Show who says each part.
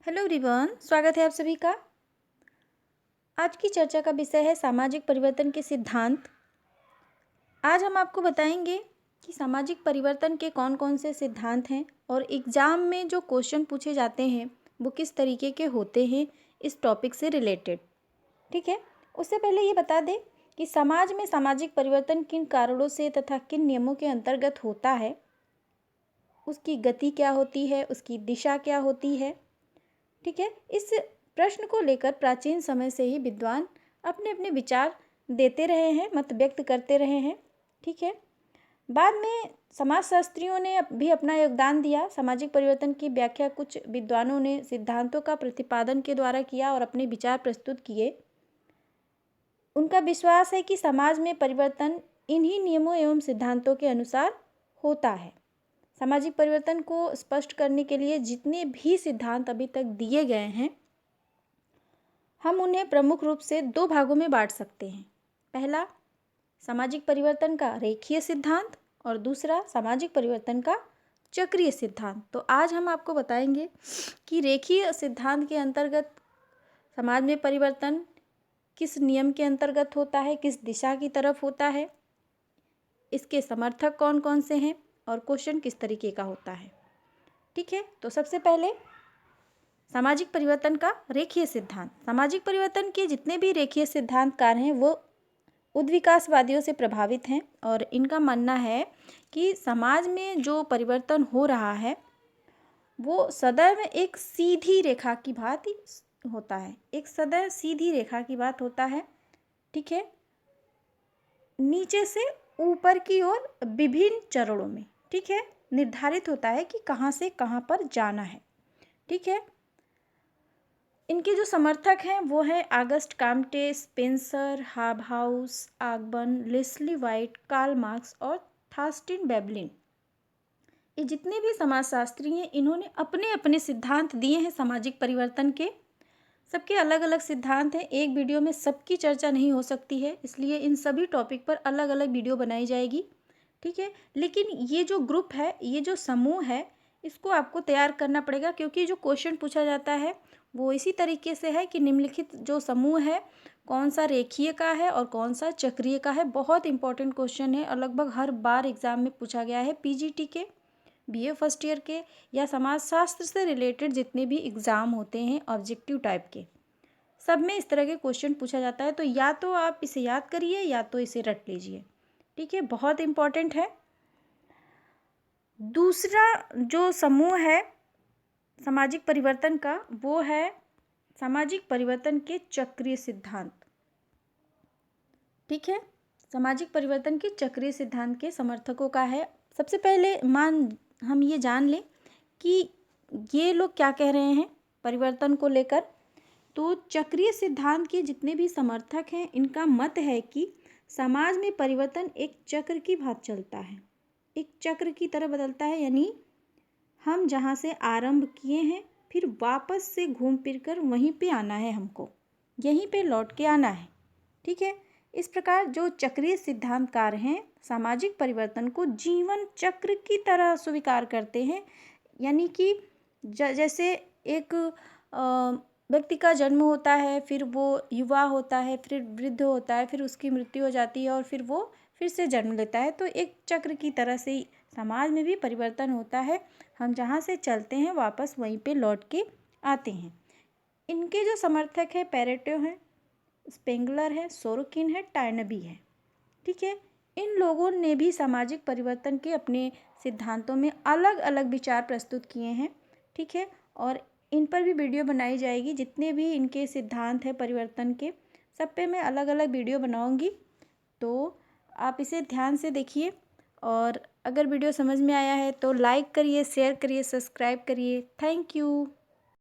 Speaker 1: Hello everyone, स्वागत है आप सभी का। आज की चर्चा का विषय है सामाजिक परिवर्तन के सिद्धांत। आज हम आपको बताएंगे कि सामाजिक परिवर्तन के कौन कौन से सिद्धांत हैं और एग्ज़ाम में जो क्वेश्चन पूछे जाते हैं वो किस तरीके के होते हैं इस टॉपिक से रिलेटेड। ठीक है, उससे पहले ये बता दें कि समाज में सामाजिक परिवर्तन किन कारणों से तथा किन नियमों के अंतर्गत होता है, उसकी गति क्या होती है, उसकी दिशा क्या होती है। ठीक है, इस प्रश्न को लेकर प्राचीन समय से ही विद्वान अपने अपने विचार देते रहे हैं, मत व्यक्त करते रहे हैं। ठीक है, बाद में समाजशास्त्रियों ने भी अपना योगदान दिया। सामाजिक परिवर्तन की व्याख्या कुछ विद्वानों ने सिद्धांतों का प्रतिपादन के द्वारा किया और अपने विचार प्रस्तुत किए। उनका विश्वास है कि समाज में परिवर्तन इन्हीं नियमों एवं सिद्धांतों के अनुसार होता है। सामाजिक परिवर्तन को स्पष्ट करने के लिए जितने भी सिद्धांत अभी तक दिए गए हैं, हम उन्हें प्रमुख रूप से दो भागों में बांट सकते हैं। पहला, सामाजिक परिवर्तन का रेखीय सिद्धांत और दूसरा सामाजिक परिवर्तन का चक्रीय सिद्धांत। तो आज हम आपको बताएंगे कि रेखीय सिद्धांत के अंतर्गत समाज में परिवर्तन किस नियम के अंतर्गत होता है, किस दिशा की तरफ होता है, इसके समर्थक कौन कौन से हैं और क्वेश्चन किस तरीके का होता है। ठीक है, तो सबसे पहले सामाजिक परिवर्तन का रेखीय सिद्धांत। सामाजिक परिवर्तन के जितने भी रेखीय सिद्धांतकार हैं वो उद्विकासवादियों से प्रभावित हैं और इनका मानना है कि समाज में जो परिवर्तन हो रहा है वो सदैव एक सीधी रेखा की भांति होता है, एक सदैव सीधी रेखा की बात होता है। ठीक है, नीचे से ऊपर की ओर विभिन्न चरणों में, ठीक है, निर्धारित होता है कि कहाँ से कहाँ पर जाना है। ठीक है, इनके जो समर्थक हैं वो हैं August Comte, Spencer, Hobhouse, Ogburn, Leslie White, Karl Marx और थॉर्स्टीन वेबलिन। ये जितने भी समाजशास्त्री हैं इन्होंने अपने अपने सिद्धांत दिए हैं सामाजिक परिवर्तन के। सबके अलग अलग सिद्धांत हैं, एक वीडियो में सबकी चर्चा नहीं हो सकती है, इसलिए इन सभी टॉपिक पर अलग अलग वीडियो बनाई जाएगी। ठीक है, लेकिन ये जो ग्रुप है, ये जो समूह है, इसको आपको तैयार करना पड़ेगा क्योंकि जो क्वेश्चन पूछा जाता है वो इसी तरीके से है कि निम्नलिखित जो समूह है कौन सा रेखीय का है और कौन सा चक्रीय का है। बहुत इंपॉर्टेंट क्वेश्चन है और लगभग हर बार एग्जाम में पूछा गया है। पीजीटी के, बीए फर्स्ट ईयर के या समाजशास्त्र से रिलेटेड जितने भी एग्ज़ाम होते हैं ऑब्जेक्टिव टाइप के, सब में इस तरह के क्वेश्चन पूछा जाता है। तो या तो आप इसे याद करिए या तो इसे रट लीजिए। ठीक है, बहुत इंपॉर्टेंट है। दूसरा जो समूह है सामाजिक परिवर्तन का वो है सामाजिक परिवर्तन के चक्रीय सिद्धांत। ठीक है, सामाजिक परिवर्तन के चक्रीय सिद्धांत के समर्थकों का है। सबसे पहले हम ये जान लें कि ये लोग क्या कह रहे हैं परिवर्तन को लेकर। तो चक्रीय सिद्धांत के जितने भी समर्थक हैं इनका मत है कि समाज में परिवर्तन एक चक्र की भांति चलता है, एक चक्र की तरह बदलता है। यानी हम जहाँ से आरंभ किए हैं फिर वापस से घूम फिर कर वहीं पे आना है, हमको यहीं पे लौट के आना है। ठीक है, इस प्रकार जो चक्रीय सिद्धांतकार हैं सामाजिक परिवर्तन को जीवन चक्र की तरह स्वीकार करते हैं। यानी कि जैसे एक व्यक्ति का जन्म होता है, फिर वो युवा होता है, फिर वृद्ध होता है, फिर उसकी मृत्यु हो जाती है और फिर वो फिर से जन्म लेता है। तो एक चक्र की तरह से ही समाज में भी परिवर्तन होता है, हम जहाँ से चलते हैं वापस वहीं पे लौट के आते हैं। इनके जो समर्थक हैं पेरेटो हैं, स्पेंगलर है, सोरोकिन है, टाइनबी है। ठीक है, इन लोगों ने भी सामाजिक परिवर्तन के अपने सिद्धांतों में अलग अलग विचार प्रस्तुत किए हैं। ठीक है, और इन पर भी वीडियो बनाई जाएगी। जितने भी इनके सिद्धांत हैं परिवर्तन के, सब पे मैं अलग अलग वीडियो बनाऊंगी, तो आप इसे ध्यान से देखिए। और अगर वीडियो समझ में आया है तो लाइक करिए, शेयर करिए, सब्सक्राइब करिए। Thank you.